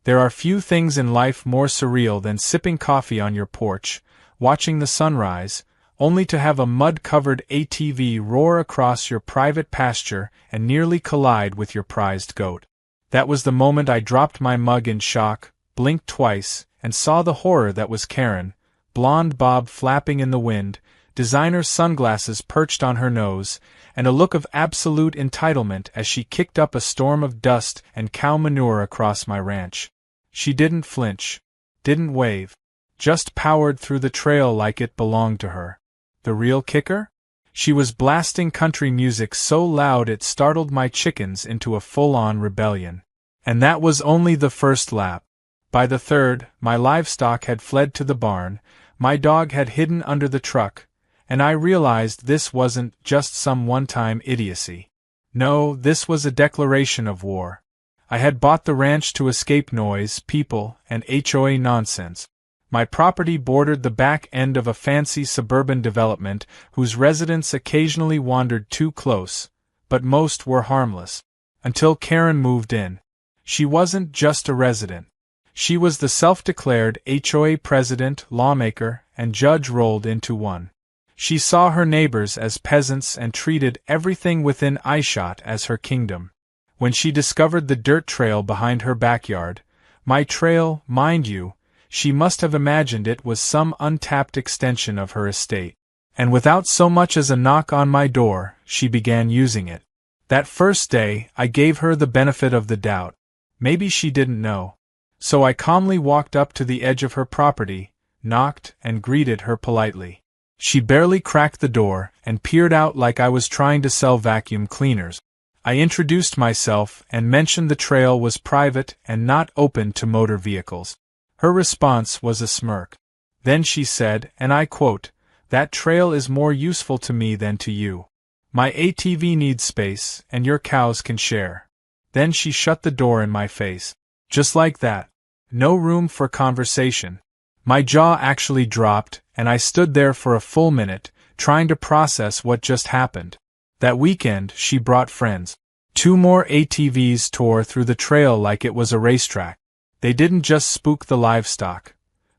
There are few things in life more surreal than sipping coffee on your porch, watching the sunrise, only to have a mud-covered ATV roar across your private pasture and nearly collide with your prized goat. That was the moment I dropped my mug in shock, blinked twice, and saw the horror that was Karen, blonde bob flapping in the wind, designer sunglasses perched on her nose, and a look of absolute entitlement as she kicked up a storm of dust and cow manure across my ranch. She didn't flinch, didn't wave, just powered through the trail like it belonged to her. The real kicker? She was blasting country music so loud it startled my chickens into a full-on rebellion. And that was only the first lap. By the third, my livestock had fled to the barn, my dog had hidden under the truck, and I realized this wasn't just some one-time idiocy. No, this was a declaration of war. I had bought the ranch to escape noise, people, and HOA nonsense. My property bordered the back end of a fancy suburban development whose residents occasionally wandered too close, but most were harmless. Until Karen moved in. She wasn't just a resident. She was the self-declared HOA president, lawmaker, and judge rolled into one. She saw her neighbors as peasants and treated everything within eyeshot as her kingdom. When she discovered the dirt trail behind her backyard, my trail, mind you, she must have imagined it was some untapped extension of her estate. And without so much as a knock on my door, she began using it. That first day, I gave her the benefit of the doubt. Maybe she didn't know. So I calmly walked up to the edge of her property, knocked, and greeted her politely. She barely cracked the door and peered out like I was trying to sell vacuum cleaners. I introduced myself and mentioned the trail was private and not open to motor vehicles. Her response was a smirk. Then she said, and I quote, "That trail is more useful to me than to you. My ATV needs space, and your cows can share." Then she shut the door in my face. Just like that. No room for conversation. My jaw actually dropped, and I stood there for a full minute, trying to process what just happened. That weekend, she brought friends. 2 more ATVs tore through the trail like it was a racetrack. They didn't just spook the livestock.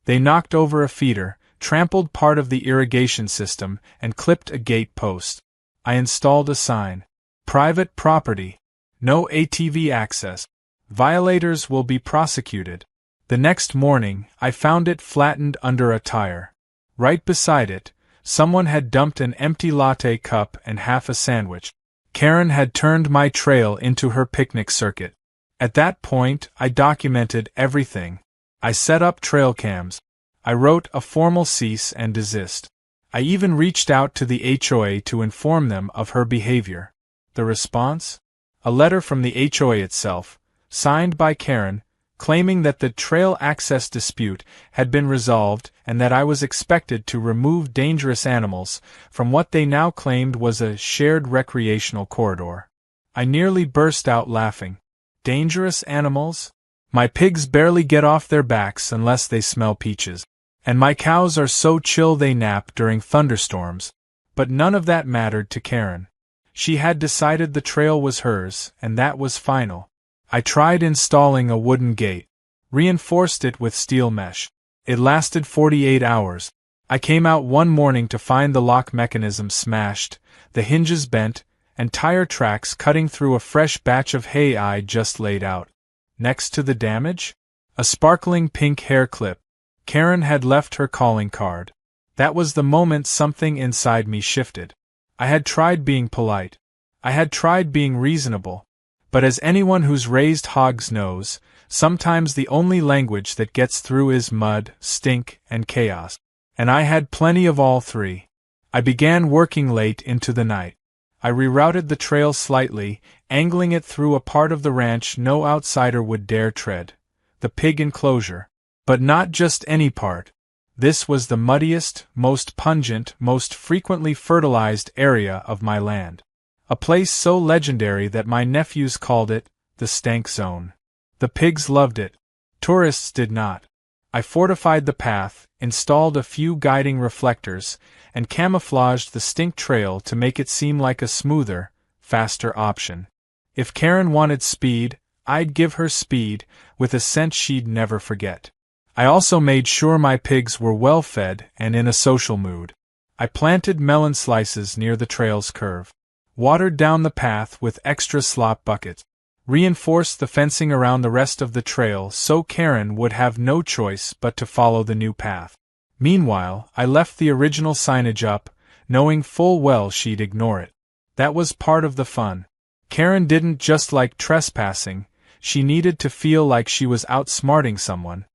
They knocked over a feeder, trampled part of the irrigation system, and clipped a gate post. I installed a sign. Private property. No ATV access. Violators will be prosecuted. The next morning, I found it flattened under a tire. Right beside it, someone had dumped an empty latte cup and half a sandwich. Karen had turned my trail into her picnic circuit. At that point, I documented everything. I set up trail cams. I wrote a formal cease and desist. I even reached out to the HOA to inform them of her behavior. The response? A letter from the HOA itself, signed by Karen, claiming that the trail access dispute had been resolved and that I was expected to remove dangerous animals from what they now claimed was a shared recreational corridor. I nearly burst out laughing. Dangerous animals? My pigs barely get off their backs unless they smell peaches. And my cows are so chill they nap during thunderstorms. But none of that mattered to Karen. She had decided the trail was hers, and that was final. I tried installing a wooden gate. Reinforced it with steel mesh. It lasted 48 hours. I came out one morning to find the lock mechanism smashed, the hinges bent, and tire tracks cutting through a fresh batch of hay I just laid out. Next to the damage? A sparkling pink hair clip. Karen had left her calling card. That was the moment something inside me shifted. I had tried being polite. I had tried being reasonable. But as anyone who's raised hogs knows, sometimes the only language that gets through is mud, stink, and chaos. And I had plenty of all three. I began working late into the night. I rerouted the trail slightly, angling it through a part of the ranch no outsider would dare tread. The pig enclosure. But not just any part. This was the muddiest, most pungent, most frequently fertilized area of my land. A place so legendary that my nephews called it the stank zone. The pigs loved it. Tourists did not. I fortified the path, installed a few guiding reflectors, and camouflaged the stink trail to make it seem like a smoother, faster option. If Karen wanted speed, I'd give her speed, with a scent she'd never forget. I also made sure my pigs were well fed and in a social mood. I planted melon slices near the trail's curve, watered down the path with extra slop buckets, reinforced the fencing around the rest of the trail so Karen would have no choice but to follow the new path. Meanwhile, I left the original signage up, knowing full well she'd ignore it. That was part of the fun. Karen didn't just like trespassing, she needed to feel like she was outsmarting someone.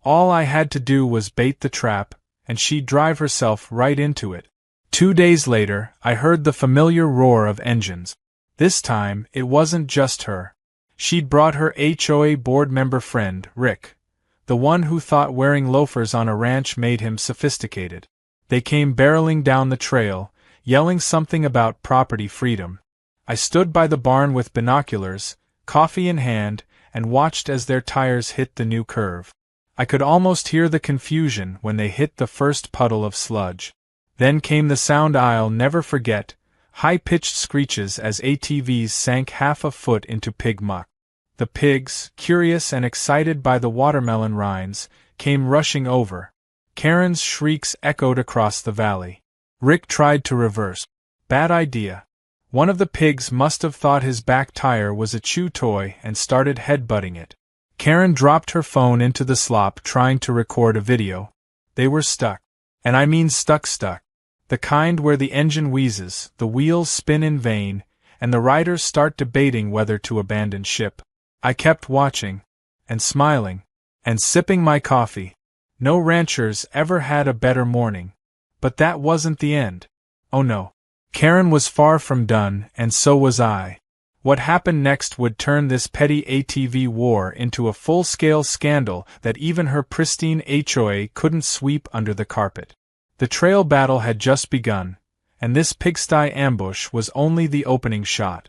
All I had to do was bait the trap, and she'd drive herself right into it. 2 days later, I heard the familiar roar of engines. This time, it wasn't just her. She'd brought her HOA board member friend, Rick, the one who thought wearing loafers on a ranch made him sophisticated. They came barreling down the trail, yelling something about property freedom. I stood by the barn with binoculars, coffee in hand, and watched as their tires hit the new curve. I could almost hear the confusion when they hit the first puddle of sludge. Then came the sound I'll never forget, high-pitched screeches as ATVs sank half a foot into pig muck. The pigs, curious and excited by the watermelon rinds, came rushing over. Karen's shrieks echoed across the valley. Rick tried to reverse. Bad idea. One of the pigs must have thought his back tire was a chew toy and started headbutting it. Karen dropped her phone into the slop trying to record a video. They were stuck. And I mean stuck. The kind where the engine wheezes, the wheels spin in vain, and the riders start debating whether to abandon ship. I kept watching, and smiling, and sipping my coffee. No ranchers ever had a better morning. But that wasn't the end. Oh no. Karen was far from done, and so was I. What happened next would turn this petty ATV war into a full-scale scandal that even her pristine HOA couldn't sweep under the carpet. The trail battle had just begun, and this pigsty ambush was only the opening shot.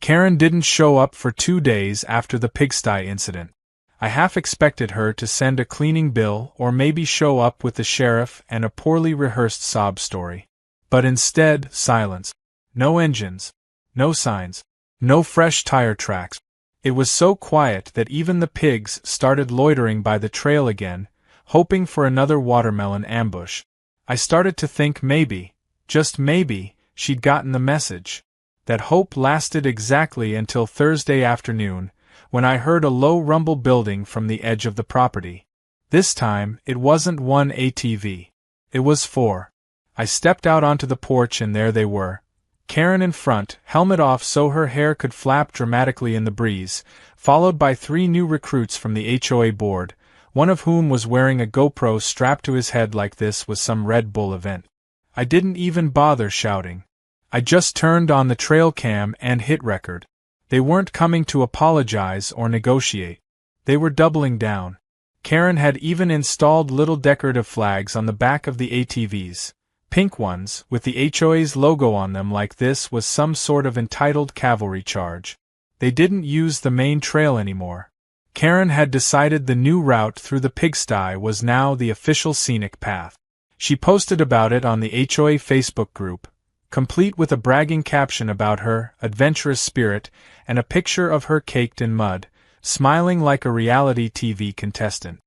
Karen didn't show up for 2 days after the pigsty incident. I half expected her to send a cleaning bill or maybe show up with the sheriff and a poorly rehearsed sob story. But instead, silence. No engines. No signs. No fresh tire tracks. It was so quiet that even the pigs started loitering by the trail again, hoping for another watermelon ambush. I started to think maybe, just maybe, she'd gotten the message. That hope lasted exactly until Thursday afternoon, when I heard a low rumble building from the edge of the property. This time, it wasn't one ATV. It was 4. I stepped out onto the porch and there they were. Karen in front, helmet off so her hair could flap dramatically in the breeze, followed by 3 new recruits from the HOA board, one of whom was wearing a GoPro strapped to his head like this was some Red Bull event. I didn't even bother shouting. I just turned on the trail cam and hit record. They weren't coming to apologize or negotiate. They were doubling down. Karen had even installed little decorative flags on the back of the ATVs. Pink ones, with the HOA's logo on them like this was some sort of entitled cavalry charge. They didn't use the main trail anymore. Karen had decided the new route through the pigsty was now the official scenic path. She posted about it on the HOA Facebook group, complete with a bragging caption about her adventurous spirit and a picture of her caked in mud, smiling like a reality TV contestant.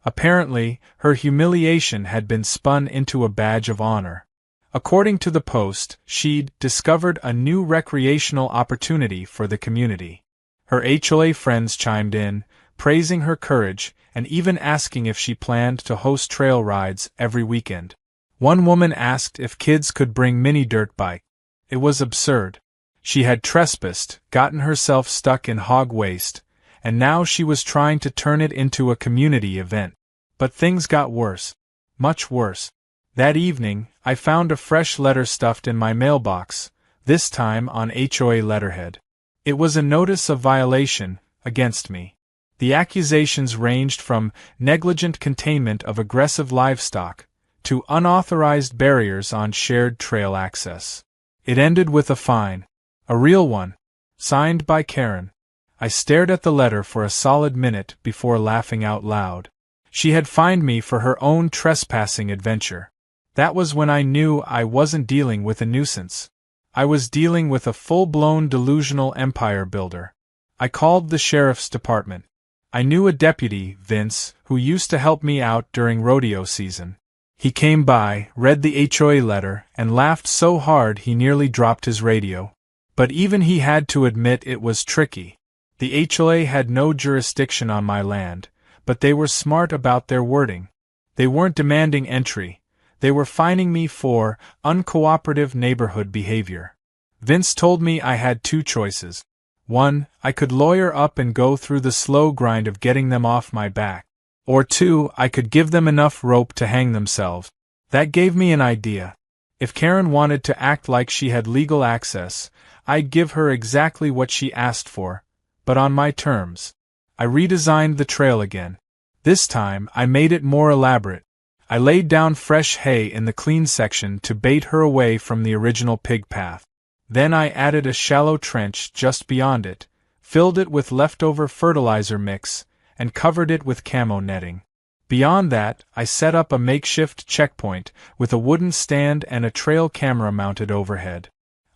Apparently, her humiliation had been spun into a badge of honor. According to the post, she'd discovered a new recreational opportunity for the community. Her HOA friends chimed in, praising her courage and even asking if she planned to host trail rides every weekend. One woman asked if kids could bring mini dirt bike. It was absurd. She had trespassed, gotten herself stuck in hog waste, and now she was trying to turn it into a community event. But things got worse. Much worse. That evening, I found a fresh letter stuffed in my mailbox, this time on HOA letterhead. It was a notice of violation against me. The accusations ranged from negligent containment of aggressive livestock to unauthorized barriers on shared trail access. It ended with a fine. A real one. Signed by Karen. I stared at the letter for a solid minute before laughing out loud. She had fined me for her own trespassing adventure. That was when I knew I wasn't dealing with a nuisance. I was dealing with a full-blown delusional empire builder. I called the sheriff's department. I knew a deputy, Vince, who used to help me out during rodeo season. He came by, read the HOA letter, and laughed so hard he nearly dropped his radio. But even he had to admit it was tricky. The HOA had no jurisdiction on my land, but they were smart about their wording. They weren't demanding entry. They were fining me for uncooperative neighborhood behavior. Vince told me I had two choices. One, I could lawyer up and go through the slow grind of getting them off my back. Or two, I could give them enough rope to hang themselves. That gave me an idea. If Karen wanted to act like she had legal access, I'd give her exactly what she asked for, but on my terms. I redesigned the trail again. This time, I made it more elaborate. I laid down fresh hay in the clean section to bait her away from the original pig path. Then I added a shallow trench just beyond it, filled it with leftover fertilizer mix, and covered it with camo netting. Beyond that, I set up a makeshift checkpoint with a wooden stand and a trail camera mounted overhead.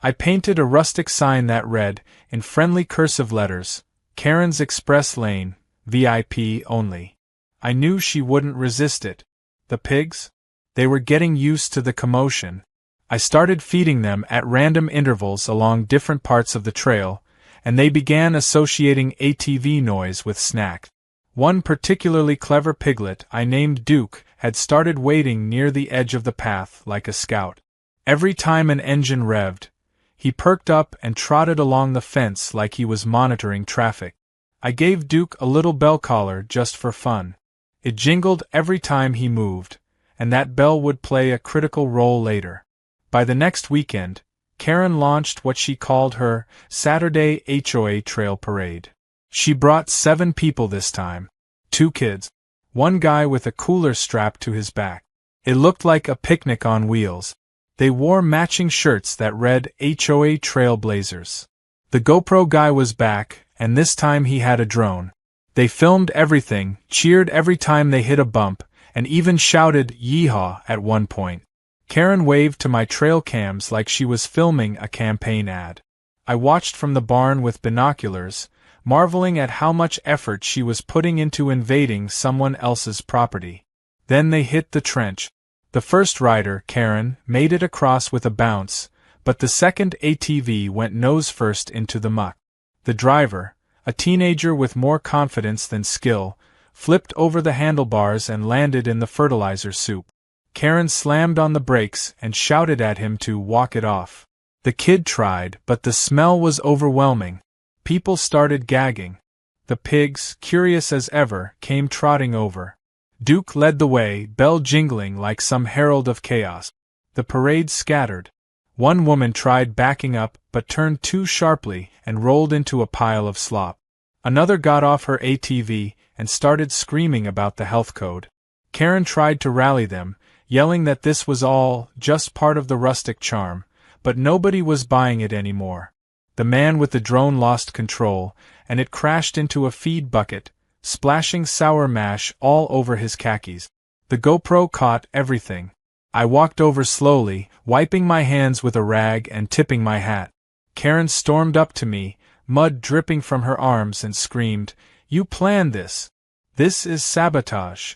I painted a rustic sign that read, in friendly cursive letters, Karen's Express Lane, VIP only. I knew she wouldn't resist it. The pigs? They were getting used to the commotion. I started feeding them at random intervals along different parts of the trail, and they began associating ATV noise with snacks. One particularly clever piglet I named Duke had started waiting near the edge of the path like a scout. Every time an engine revved, he perked up and trotted along the fence like he was monitoring traffic. I gave Duke a little bell collar just for fun. It jingled every time he moved, and that bell would play a critical role later. By the next weekend, Karen launched what she called her Saturday HOA Trail Parade. She brought 7 people this time. 2 kids. One guy with a cooler strapped to his back. It looked like a picnic on wheels. They wore matching shirts that read HOA Trailblazers. The GoPro guy was back, and this time he had a drone. They filmed everything, cheered every time they hit a bump, and even shouted "Yeehaw" at one point. Karen waved to my trail cams like she was filming a campaign ad. I watched from the barn with binoculars, marveling at how much effort she was putting into invading someone else's property. Then they hit the trench. The first rider, Karen, made it across with a bounce, but the second ATV went nose first into the muck. The driver, a teenager with more confidence than skill, flipped over the handlebars and landed in the fertilizer soup. Karen slammed on the brakes and shouted at him to walk it off. The kid tried, but the smell was overwhelming. People started gagging. The pigs, curious as ever, came trotting over. Duke led the way, bell jingling like some herald of chaos. The parade scattered. One woman tried backing up but turned too sharply and rolled into a pile of slop. Another got off her ATV and started screaming about the health code. Karen tried to rally them, yelling that this was all just part of the rustic charm, but nobody was buying it anymore. The man with the drone lost control, and it crashed into a feed bucket, splashing sour mash all over his khakis. The GoPro caught everything. I walked over slowly, wiping my hands with a rag and tipping my hat. Karen stormed up to me, mud dripping from her arms, and screamed, "You planned this! This is sabotage!"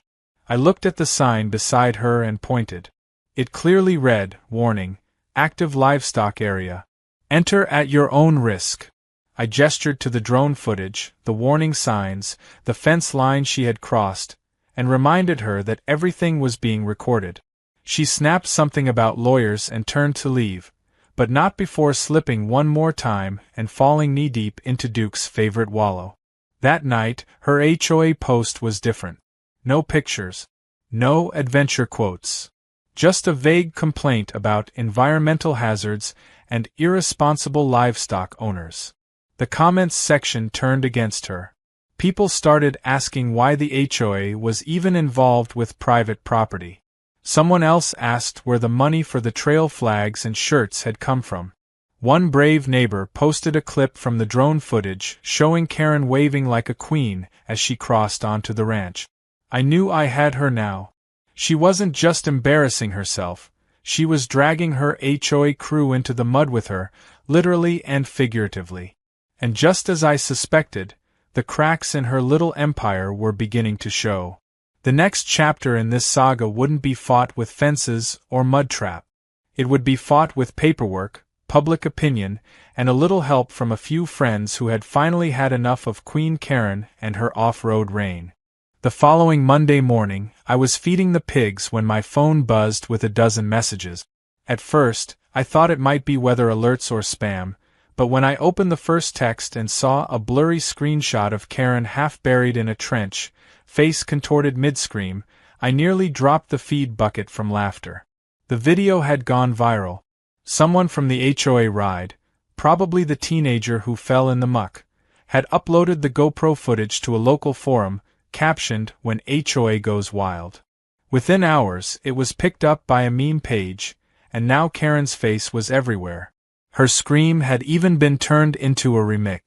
I looked at the sign beside her and pointed. It clearly read, "Warning, active livestock area. Enter at your own risk." I gestured to the drone footage, the warning signs, the fence line she had crossed, and reminded her that everything was being recorded. She snapped something about lawyers and turned to leave, but not before slipping one more time and falling knee-deep into Duke's favorite wallow. That night, her HOA post was different. No pictures. No adventure quotes. Just a vague complaint about environmental hazards and irresponsible livestock owners. The comments section turned against her. People started asking why the HOA was even involved with private property. Someone else asked where the money for the trail flags and shirts had come from. One brave neighbor posted a clip from the drone footage showing Karen waving like a queen as she crossed onto the ranch. I knew I had her now. She wasn't just embarrassing herself, she was dragging her HOA crew into the mud with her, literally and figuratively. And just as I suspected, the cracks in her little empire were beginning to show. The next chapter in this saga wouldn't be fought with fences or mud trap. It would be fought with paperwork, public opinion, and a little help from a few friends who had finally had enough of Queen Karen and her off-road reign. The following Monday morning, I was feeding the pigs when my phone buzzed with a dozen messages. At first, I thought it might be weather alerts or spam, but when I opened the first text and saw a blurry screenshot of Karen half buried in a trench, face contorted mid-scream, I nearly dropped the feed bucket from laughter. The video had gone viral. Someone from the HOA ride, probably the teenager who fell in the muck, had uploaded the GoPro footage to a local forum, captioned, "When HOA goes wild." Within hours, it was picked up by a meme page, and now Karen's face was everywhere. Her scream had even been turned into a remix.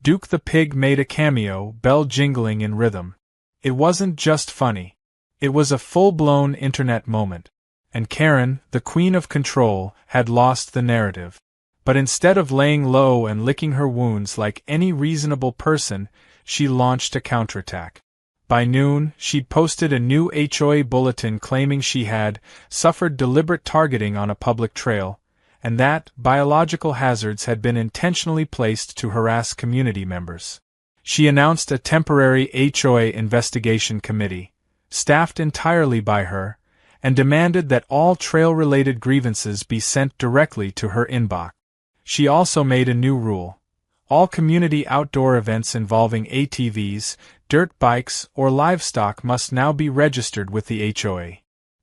Duke the Pig made a cameo, bell jingling in rhythm. It wasn't just funny. It was a full-blown internet moment. And Karen, the queen of control, had lost the narrative. But instead of laying low and licking her wounds like any reasonable person, she launched a counterattack. By noon, she'd posted a new HOA bulletin claiming she had suffered deliberate targeting on a public trail, and that biological hazards had been intentionally placed to harass community members. She announced a temporary HOA investigation committee, staffed entirely by her, and demanded that all trail-related grievances be sent directly to her inbox. She also made a new rule. All community outdoor events involving ATVs, dirt bikes, or livestock must now be registered with the HOA.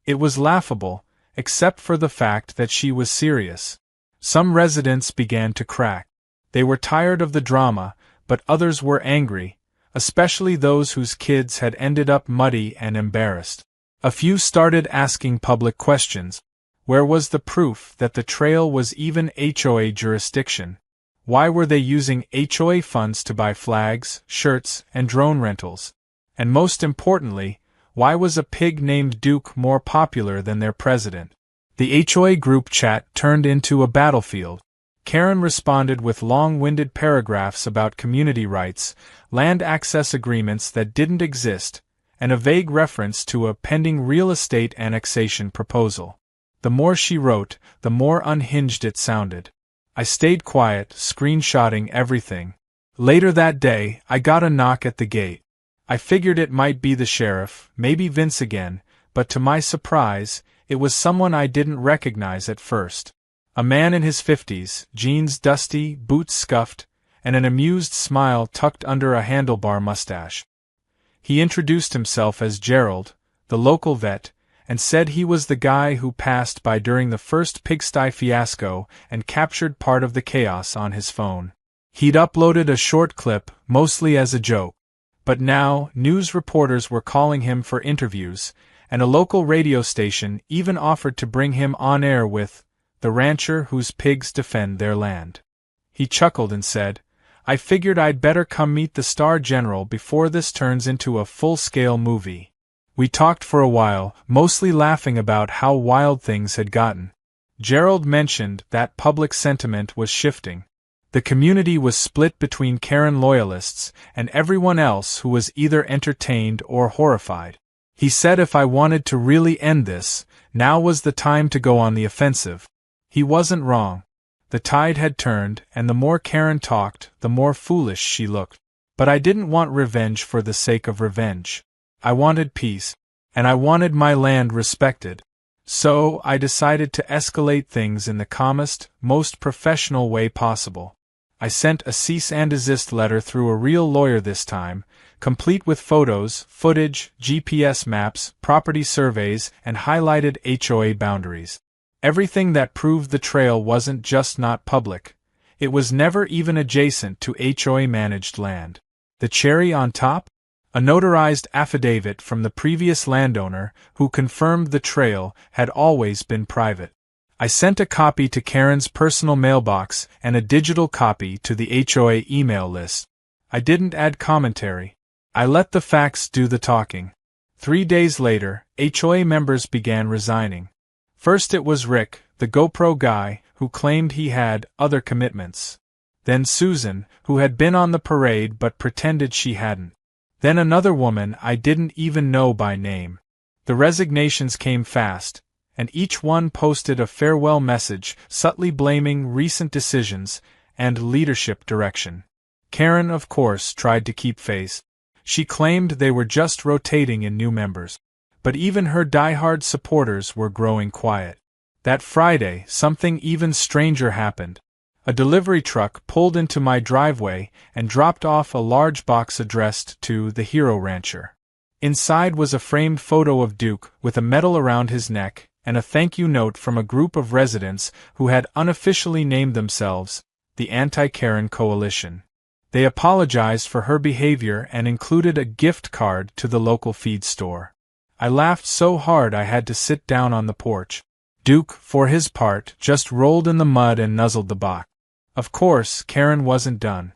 It was laughable, except for the fact that she was serious. Some residents began to crack. They were tired of the drama, but others were angry, especially those whose kids had ended up muddy and embarrassed. A few started asking public questions. Where was the proof that the trail was even HOA jurisdiction? Why were they using HOA funds to buy flags, shirts, and drone rentals? And most importantly, why was a pig named Duke more popular than their president? The HOA group chat turned into a battlefield. Karen responded with long-winded paragraphs about community rights, land access agreements that didn't exist, and a vague reference to a pending real estate annexation proposal. The more she wrote, the more unhinged it sounded. I stayed quiet, screenshotting everything. Later that day, I got a knock at the gate. I figured it might be the sheriff, maybe Vince again, but to my surprise, it was someone I didn't recognize at first. A man in his 50s, jeans dusty, boots scuffed, and an amused smile tucked under a handlebar mustache. He introduced himself as Gerald, the local vet, and said he was the guy who passed by during the first Pigsty fiasco and captured part of the chaos on his phone. He'd uploaded a short clip, mostly as a joke. But now, news reporters were calling him for interviews, and a local radio station even offered to bring him on air with the rancher whose pigs defend their land. He chuckled and said, "I figured I'd better come meet the Star General before this turns into a full-scale movie." We talked for a while, mostly laughing about how wild things had gotten. Gerald mentioned that public sentiment was shifting. The community was split between Karen loyalists and everyone else who was either entertained or horrified. He said if I wanted to really end this, now was the time to go on the offensive. He wasn't wrong. The tide had turned, and the more Karen talked, the more foolish she looked. But I didn't want revenge for the sake of revenge. I wanted peace, and I wanted my land respected. So I decided to escalate things in the calmest, most professional way possible. I sent a cease and desist letter through a real lawyer this time, complete with photos, footage, GPS maps, property surveys, and highlighted HOA boundaries. Everything that proved the trail wasn't just not public, it was never even adjacent to HOA-managed land. The cherry on top? A notarized affidavit from the previous landowner who confirmed the trail had always been private. I sent a copy to Karen's personal mailbox and a digital copy to the HOA email list. I didn't add commentary. I let the facts do the talking. 3 days later, HOA members began resigning. First it was Rick, the GoPro guy, who claimed he had other commitments. Then Susan, who had been on the parade but pretended she hadn't. Then another woman I didn't even know by name. The resignations came fast, and each one posted a farewell message, subtly blaming recent decisions and leadership direction. Karen, of course, tried to keep face. She claimed they were just rotating in new members. But even her die-hard supporters were growing quiet. That Friday, something even stranger happened. A delivery truck pulled into my driveway and dropped off a large box addressed to the Hero Rancher. Inside was a framed photo of Duke with a medal around his neck and a thank-you note from a group of residents who had unofficially named themselves the Anti-Karen Coalition. They apologized for her behavior and included a gift card to the local feed store. I laughed so hard I had to sit down on the porch. Duke, for his part, just rolled in the mud and nuzzled the box. Of course, Karen wasn't done.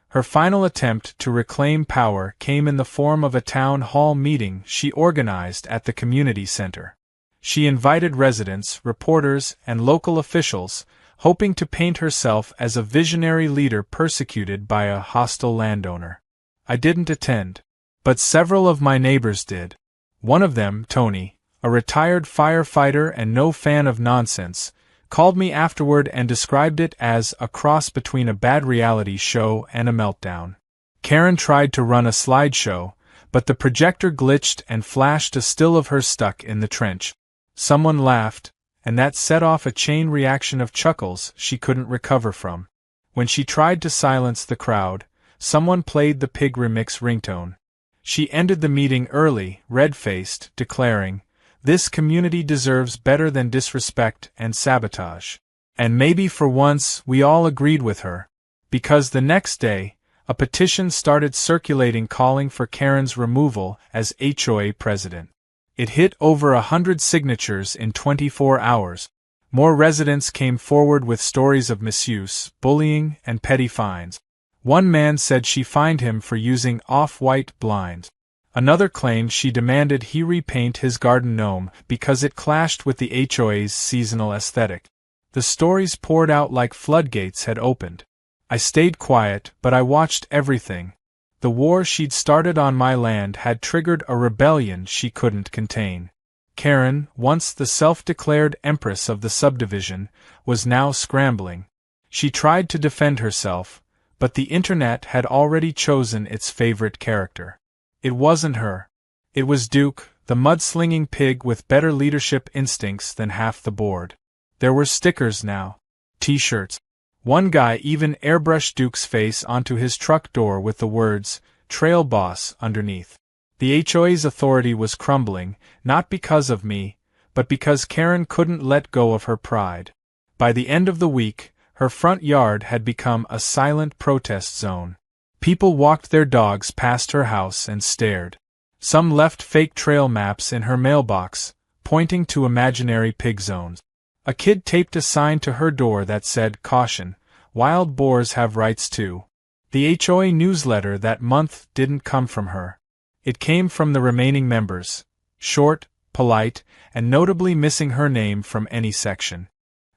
Her final attempt to reclaim power came in the form of a town hall meeting she organized at the community center. She invited residents, reporters, and local officials, hoping to paint herself as a visionary leader persecuted by a hostile landowner. I didn't attend, but several of my neighbors did. One of them, Tony, a retired firefighter and no fan of nonsense, called me afterward and described it as a cross between a bad reality show and a meltdown. Karen tried to run a slideshow, but the projector glitched and flashed a still of her stuck in the trench. Someone laughed, and that set off a chain reaction of chuckles she couldn't recover from. When she tried to silence the crowd, someone played the Pig remix ringtone. She ended the meeting early, red-faced, declaring, "This community deserves better than disrespect and sabotage." And maybe for once we all agreed with her, because the next day, a petition started circulating calling for Karen's removal as HOA president. It hit over 100 signatures in 24 hours. More residents came forward with stories of misuse, bullying, and petty fines. One man said she fined him for using off-white blinds. Another claimed she demanded he repaint his garden gnome because it clashed with the HOA's seasonal aesthetic. The stories poured out like floodgates had opened. I stayed quiet, but I watched everything. The war she'd started on my land had triggered a rebellion she couldn't contain. Karen, once the self-declared empress of the subdivision, was now scrambling. She tried to defend herself, but the internet had already chosen its favorite character. It wasn't her. It was Duke, the mudslinging pig with better leadership instincts than half the board. There were stickers now. T-shirts. One guy even airbrushed Duke's face onto his truck door with the words, "Trail Boss," underneath. The HOA's authority was crumbling, not because of me, but because Karen couldn't let go of her pride. By the end of the week, her front yard had become a silent protest zone. People walked their dogs past her house and stared. Some left fake trail maps in her mailbox, pointing to imaginary pig zones. A kid taped a sign to her door that said, "Caution, wild boars have rights too." The HOA newsletter that month didn't come from her. It came from the remaining members, short, polite, and notably missing her name from any section.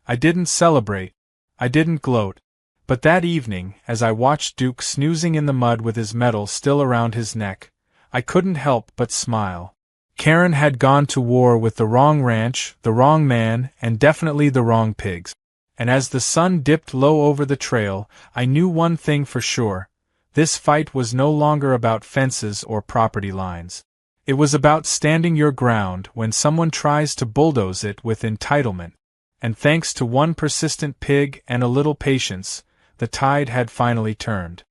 I didn't celebrate. I didn't gloat. But that evening, as I watched Duke snoozing in the mud with his medal still around his neck, I couldn't help but smile. Karen had gone to war with the wrong ranch, the wrong man, and definitely the wrong pigs. And as the sun dipped low over the trail, I knew one thing for sure. This fight was no longer about fences or property lines. It was about standing your ground when someone tries to bulldoze it with entitlement. And thanks to one persistent pig and a little patience, the tide had finally turned.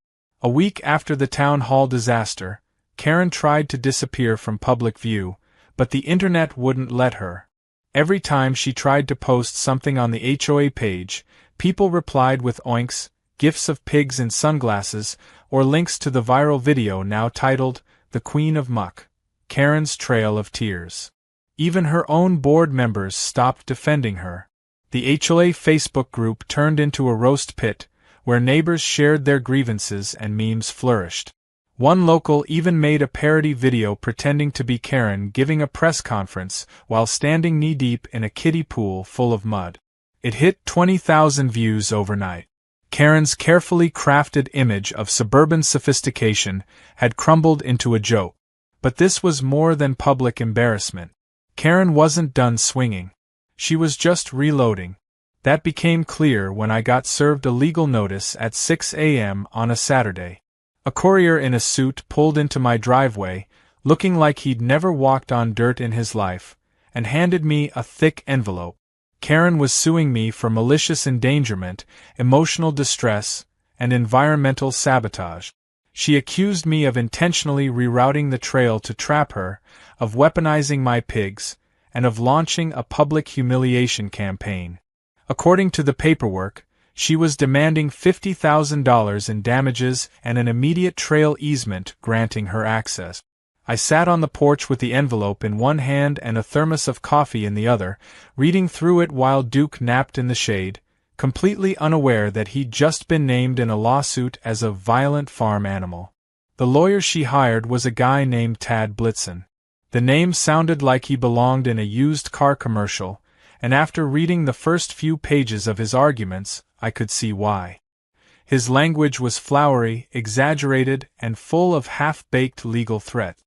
A week after the town hall disaster, Karen tried to disappear from public view, but the internet wouldn't let her. Every time she tried to post something on the HOA page, people replied with oinks, gifs of pigs in sunglasses, or links to the viral video now titled, "The Queen of Muck, Karen's Trail of Tears." Even her own board members stopped defending her. The HOA Facebook group turned into a roast pit, where neighbors shared their grievances and memes flourished. One local even made a parody video pretending to be Karen giving a press conference while standing knee-deep in a kiddie pool full of mud. It hit 20,000 views overnight. Karen's carefully crafted image of suburban sophistication had crumbled into a joke. But this was more than public embarrassment. Karen wasn't done swinging. She was just reloading. That became clear when I got served a legal notice at 6 a.m. on a Saturday. A courier in a suit pulled into my driveway, looking like he'd never walked on dirt in his life, and handed me a thick envelope. Karen was suing me for malicious endangerment, emotional distress, and environmental sabotage. She accused me of intentionally rerouting the trail to trap her, of weaponizing my pigs, and of launching a public humiliation campaign. According to the paperwork, she was demanding $50,000 in damages and an immediate trail easement granting her access. I sat on the porch with the envelope in one hand and a thermos of coffee in the other, reading through it while Duke napped in the shade, completely unaware that he'd just been named in a lawsuit as a violent farm animal. The lawyer she hired was a guy named Tad Blitzen. The name sounded like he belonged in a used car commercial, and after reading the first few pages of his arguments, I could see why. His language was flowery, exaggerated, and full of half-baked legal threat.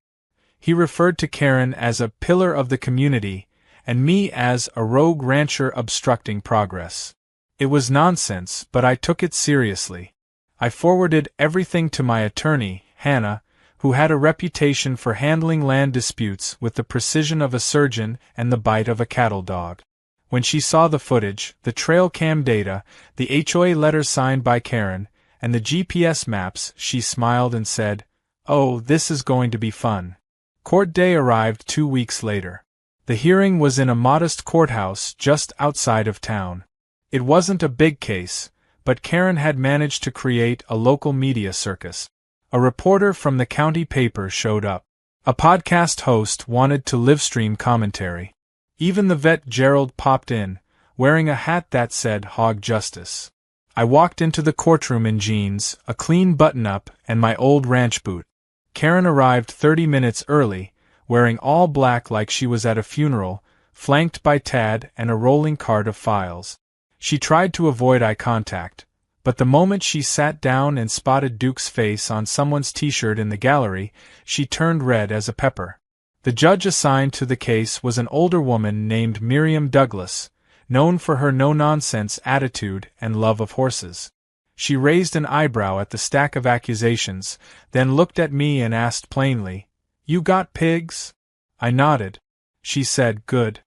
He referred to Karen as a pillar of the community, and me as a rogue rancher obstructing progress. It was nonsense, but I took it seriously. I forwarded everything to my attorney, Hannah, who had a reputation for handling land disputes with the precision of a surgeon and the bite of a cattle dog. When she saw the footage, the trail cam data, the HOA letter signed by Karen, and the GPS maps, she smiled and said, "Oh, this is going to be fun." Court day arrived 2 weeks later. The hearing was in a modest courthouse just outside of town. It wasn't a big case, but Karen had managed to create a local media circus. A reporter from the county paper showed up. A podcast host wanted to livestream commentary. Even the vet Gerald popped in, wearing a hat that said Hog Justice. I walked into the courtroom in jeans, a clean button-up, and my old ranch boot. Karen arrived 30 minutes early, wearing all black like she was at a funeral, flanked by Tad and a rolling cart of files. She tried to avoid eye contact, but the moment she sat down and spotted Duke's face on someone's t-shirt in the gallery, she turned red as a pepper. The judge assigned to the case was an older woman named Miriam Douglas, known for her no-nonsense attitude and love of horses. She raised an eyebrow at the stack of accusations, then looked at me and asked plainly, "You got pigs?" I nodded. She said, "Good.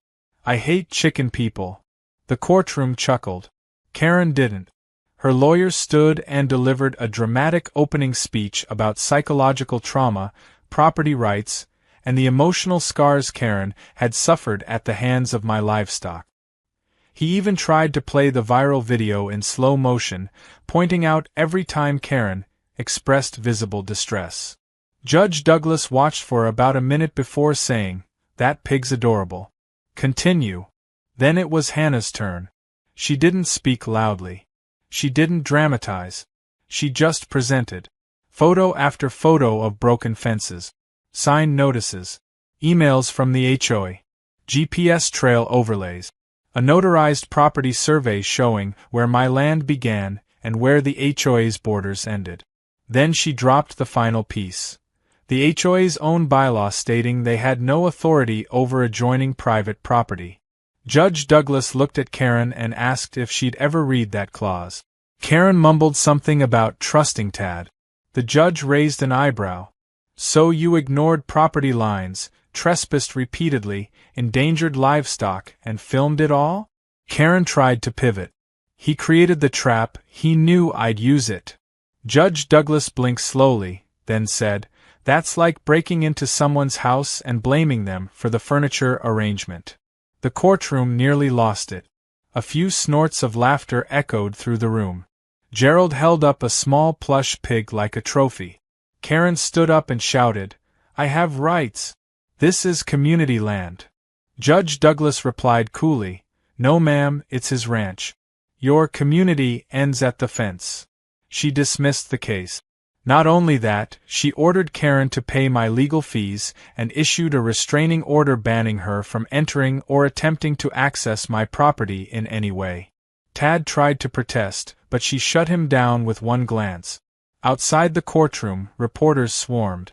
I hate chicken people." The courtroom chuckled. Karen didn't. Her lawyer stood and delivered a dramatic opening speech about psychological trauma, property rights, and the emotional scars Karen had suffered at the hands of my livestock. He even tried to play the viral video in slow motion, pointing out every time Karen expressed visible distress. Judge Douglas watched for about a minute before saying, "That pig's adorable. Continue." Then it was Hannah's turn. She didn't speak loudly. She didn't dramatize. She just presented. Photo after photo of broken fences, signed notices, emails from the HOA, GPS trail overlays, a notarized property survey showing where my land began and where the HOA's borders ended. Then she dropped the final piece. The HOA's own bylaw stating they had no authority over adjoining private property. Judge Douglas looked at Karen and asked if she'd ever read that clause. Karen mumbled something about trusting Tad. The judge raised an eyebrow. "So you ignored property lines, trespassed repeatedly, endangered livestock, and filmed it all?" Karen tried to pivot. "He created the trap, he knew I'd use it." Judge Douglas blinked slowly, then said, "That's like breaking into someone's house and blaming them for the furniture arrangement." The courtroom nearly lost it. A few snorts of laughter echoed through the room. Gerald held up a small plush pig like a trophy. Karen stood up and shouted, "I have rights. This is community land." Judge Douglas replied coolly, "No ma'am, it's his ranch. Your community ends at the fence." She dismissed the case. Not only that, she ordered Karen to pay my legal fees and issued a restraining order banning her from entering or attempting to access my property in any way. Tad tried to protest, but she shut him down with one glance. Outside the courtroom, reporters swarmed.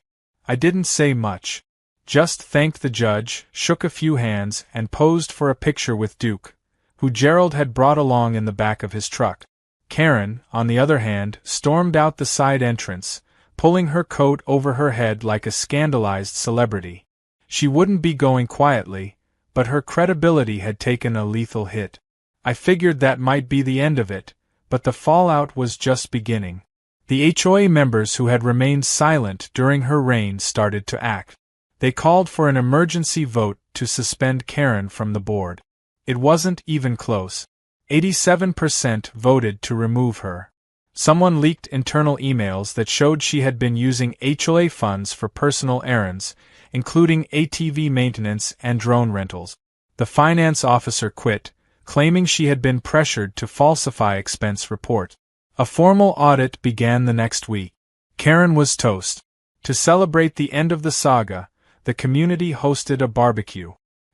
I didn't say much. Just thanked the judge, shook a few hands, and posed for a picture with Duke, who Gerald had brought along in the back of his truck. Karen, on the other hand, stormed out the side entrance, pulling her coat over her head like a scandalized celebrity. She wouldn't be going quietly, but her credibility had taken a lethal hit. I figured that might be the end of it, but the fallout was just beginning. The HOA members who had remained silent during her reign started to act. They called for an emergency vote to suspend Karen from the board. It wasn't even close. 87% voted to remove her. Someone leaked internal emails that showed she had been using HOA funds for personal errands, including ATV maintenance and drone rentals. The finance officer quit, claiming she had been pressured to falsify expense report. A formal audit began the next week. Karen was toast. To celebrate the end of the saga, the community hosted a barbecue.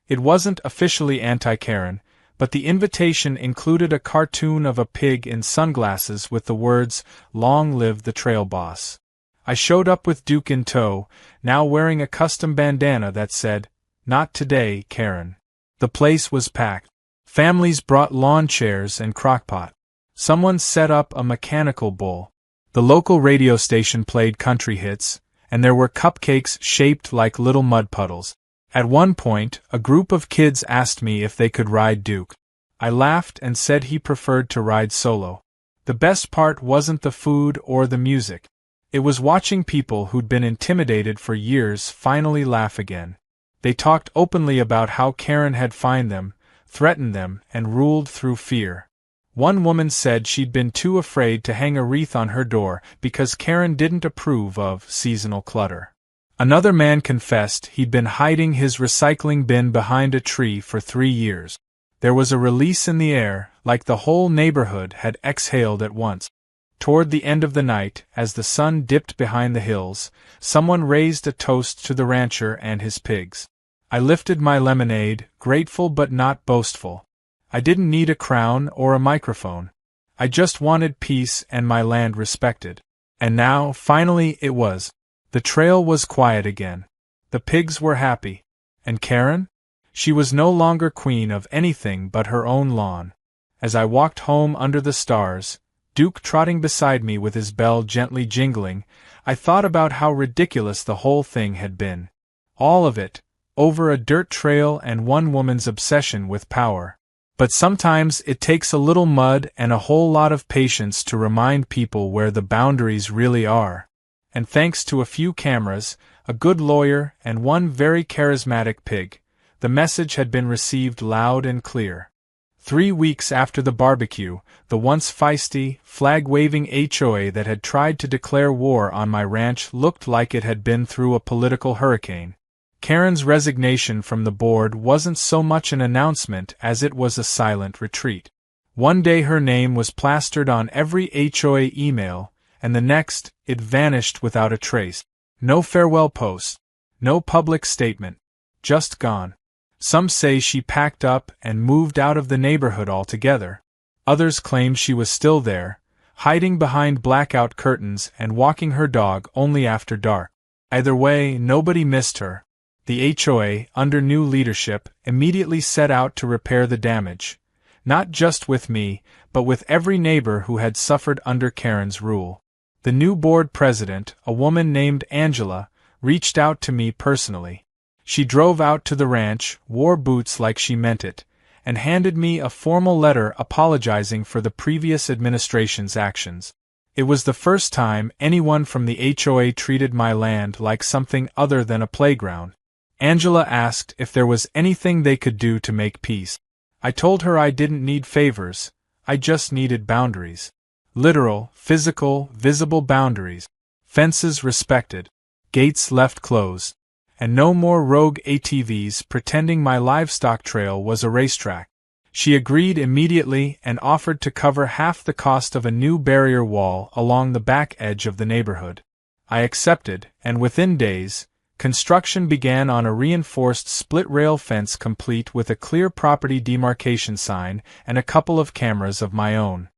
It wasn't officially anti-Karen, but the invitation included a cartoon of a pig in sunglasses with the words, "Long live the trail boss." I showed up with Duke in tow, now wearing a custom bandana that said, "Not today, Karen." The place was packed. Families brought lawn chairs and crockpot. Someone set up a mechanical bull. The local radio station played country hits, and there were cupcakes shaped like little mud puddles. At one point, a group of kids asked me if they could ride Duke. I laughed and said he preferred to ride solo. The best part wasn't the food or the music. It was watching people who'd been intimidated for years finally laugh again. They talked openly about how Karen had fined them, threatened them, and ruled through fear. One woman said she'd been too afraid to hang a wreath on her door because Karen didn't approve of seasonal clutter. Another man confessed he'd been hiding his recycling bin behind a tree for 3 years. There was a release in the air, like the whole neighborhood had exhaled at once. Toward the end of the night, as the sun dipped behind the hills, someone raised a toast to the rancher and his pigs. I lifted my lemonade, grateful but not boastful. I didn't need a crown or a microphone. I just wanted peace and my land respected. And now, finally, it was. The trail was quiet again. The pigs were happy. And Karen? She was no longer queen of anything but her own lawn. As I walked home under the stars, Duke trotting beside me with his bell gently jingling, I thought about how ridiculous the whole thing had been. All of it, over a dirt trail and one woman's obsession with power. But sometimes it takes a little mud and a whole lot of patience to remind people where the boundaries really are. And thanks to a few cameras, a good lawyer, and one very charismatic pig, the message had been received loud and clear. 3 weeks after the barbecue, the once feisty, flag-waving HOA that had tried to declare war on my ranch looked like it had been through a political hurricane. Karen's resignation from the board wasn't so much an announcement as it was a silent retreat. One day her name was plastered on every HOA email, and the next, it vanished without a trace. No farewell post. No public statement. Just gone. Some say she packed up and moved out of the neighborhood altogether. Others claim she was still there, hiding behind blackout curtains and walking her dog only after dark. Either way, nobody missed her. The HOA, under new leadership, immediately set out to repair the damage, not just with me, but with every neighbor who had suffered under Karen's rule. The new board president, a woman named Angela, reached out to me personally. She drove out to the ranch, wore boots like she meant it, and handed me a formal letter apologizing for the previous administration's actions. It was the first time anyone from the HOA treated my land like something other than a playground. Angela asked if there was anything they could do to make peace. I told her I didn't need favors, I just needed boundaries. Literal, physical, visible boundaries. Fences respected. Gates left closed. And no more rogue ATVs pretending my livestock trail was a racetrack. She agreed immediately and offered to cover half the cost of a new barrier wall along the back edge of the neighborhood. I accepted, and within days, Construction began on a reinforced split-rail fence complete with a clear property demarcation sign and a couple of cameras of my own.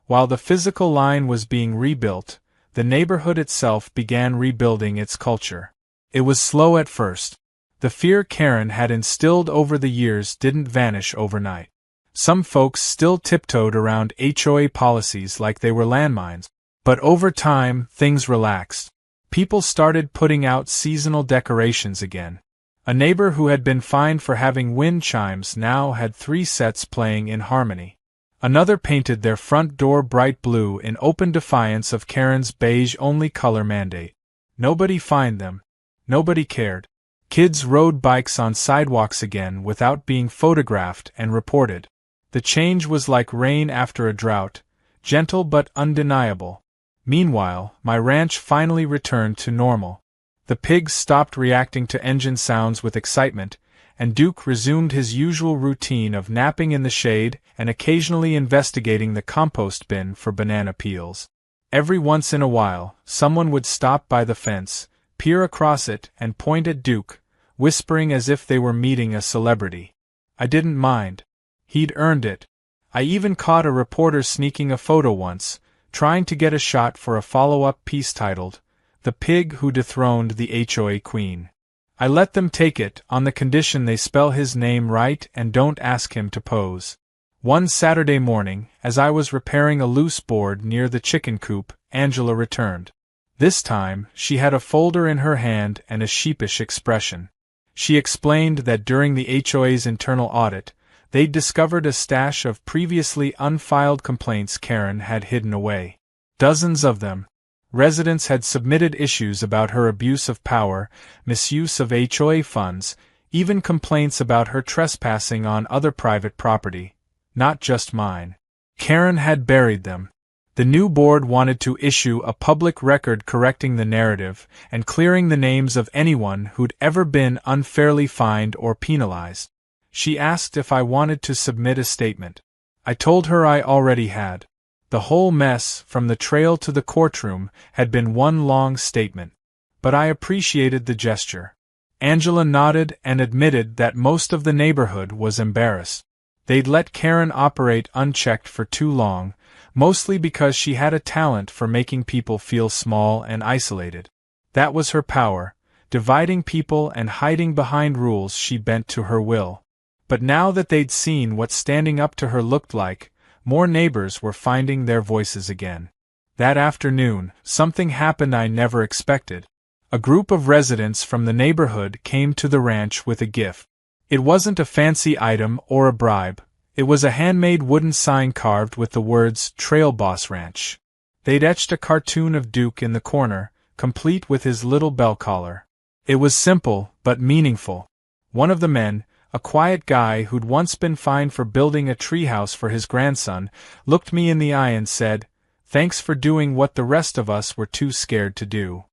While the physical line was being rebuilt, the neighborhood itself began rebuilding its culture. It was slow at first. The fear Karen had instilled over the years didn't vanish overnight. Some folks still tiptoed around HOA policies like they were landmines, but over time, things relaxed. People started putting out seasonal decorations again. A neighbor who had been fined for having wind chimes now had 3 sets playing in harmony. Another painted their front door bright blue in open defiance of Karen's beige-only color mandate. Nobody fined them. Nobody cared. Kids rode bikes on sidewalks again without being photographed and reported. The change was like rain after a drought, gentle but undeniable. Meanwhile, my ranch finally returned to normal. The pigs stopped reacting to engine sounds with excitement, and Duke resumed his usual routine of napping in the shade and occasionally investigating the compost bin for banana peels. Every once in a while, someone would stop by the fence, peer across it, and point at Duke, whispering as if they were meeting a celebrity. I didn't mind. He'd earned it. I even caught a reporter sneaking a photo once, trying to get a shot for a follow-up piece titled, "The Pig Who Dethroned the HOA Queen." I let them take it on the condition they spell his name right and don't ask him to pose. One Saturday morning, as I was repairing a loose board near the chicken coop, Angela returned. This time, she had a folder in her hand and a sheepish expression. She explained that during the HOA's internal audit, they'd discovered a stash of previously unfiled complaints Karen had hidden away. Dozens of them. Residents had submitted issues about her abuse of power, misuse of HOA funds, even complaints about her trespassing on other private property. Not just mine. Karen had buried them. The new board wanted to issue a public record correcting the narrative and clearing the names of anyone who'd ever been unfairly fined or penalized. She asked if I wanted to submit a statement. I told her I already had. The whole mess, from the trail to the courtroom, had been one long statement. But I appreciated the gesture. Angela nodded and admitted that most of the neighborhood was embarrassed. They'd let Karen operate unchecked for too long, mostly because she had a talent for making people feel small and isolated. That was her power, dividing people and hiding behind rules she bent to her will. But now that they'd seen what standing up to her looked like, more neighbors were finding their voices again. That afternoon, something happened I never expected. A group of residents from the neighborhood came to the ranch with a gift. It wasn't a fancy item or a bribe. It was a handmade wooden sign carved with the words "Trail Boss Ranch." They'd etched a cartoon of Duke in the corner, complete with his little bell collar. It was simple, but meaningful. One of the men, a quiet guy who'd once been fined for building a treehouse for his grandson, looked me in the eye and said, "Thanks for doing what the rest of us were too scared to do."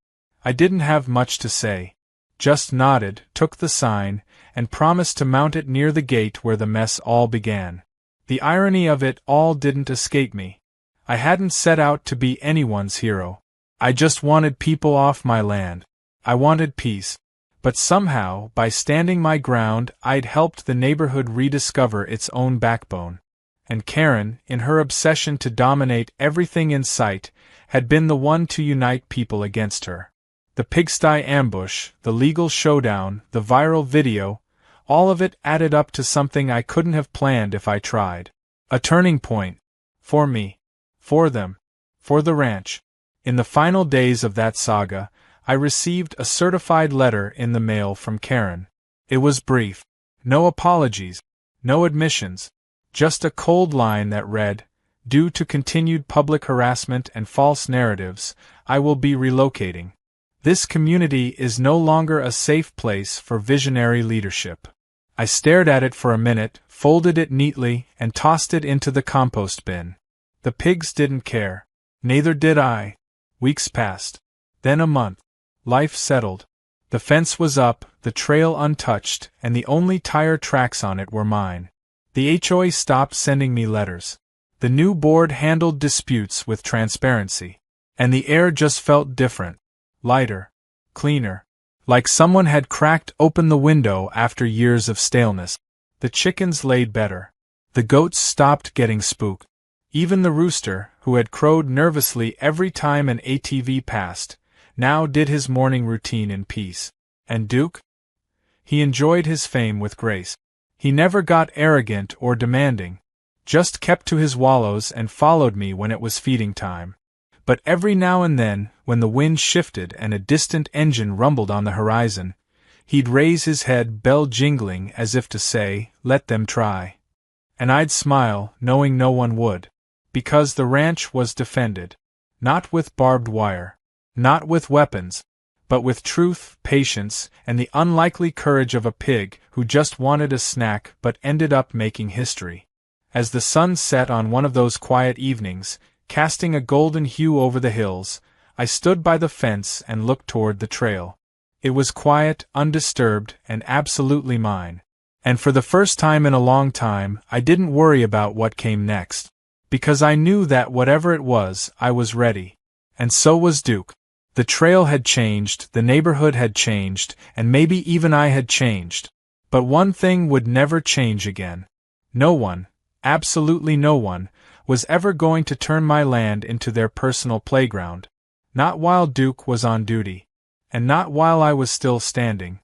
I didn't have much to say. Just nodded, took the sign, and promised to mount it near the gate where the mess all began. The irony of it all didn't escape me. I hadn't set out to be anyone's hero. I just wanted people off my land. I wanted peace. But somehow, by standing my ground, I'd helped the neighborhood rediscover its own backbone. And Karen, in her obsession to dominate everything in sight, had been the one to unite people against her. The Pigsty ambush, the legal showdown, the viral video, all of it added up to something I couldn't have planned if I tried. A turning point. For me. For them. For the ranch. In the final days of that saga, I received a certified letter in the mail from Karen. It was brief. No apologies. No admissions. Just a cold line that read, "Due to continued public harassment and false narratives, I will be relocating. This community is no longer a safe place for visionary leadership." I stared at it for a minute, folded it neatly, and tossed it into the compost bin. The pigs didn't care. Neither did I. Weeks passed. Then a month. Life settled. The fence was up, the trail untouched, and the only tire tracks on it were mine. The HOA stopped sending me letters. The new board handled disputes with transparency. And the air just felt different. Lighter. Cleaner. like someone had cracked open the window after years of staleness. The chickens laid better. The goats stopped getting spooked. Even the rooster, who had crowed nervously every time an ATV passed, now did his morning routine in peace. And Duke? He enjoyed his fame with grace. He never got arrogant or demanding, just kept to his wallows and followed me when it was feeding time. But every now and then, when the wind shifted and a distant engine rumbled on the horizon, he'd raise his head, bell jingling, as if to say, "Let them try." And I'd smile, knowing no one would. Because the ranch was defended. Not with barbed wire. Not with weapons. But with truth, patience, and the unlikely courage of a pig who just wanted a snack but ended up making history. As the sun set on one of those quiet evenings, casting a golden hue over the hills, I stood by the fence and looked toward the trail. It was quiet, undisturbed, and absolutely mine. And for the first time in a long time, I didn't worry about what came next. Because I knew that whatever it was, I was ready. And so was Duke. The trail had changed, the neighborhood had changed, and maybe even I had changed. But one thing would never change again. No one, absolutely no one, was ever going to turn my land into their personal playground. Not while Duke was on duty. And not while I was still standing.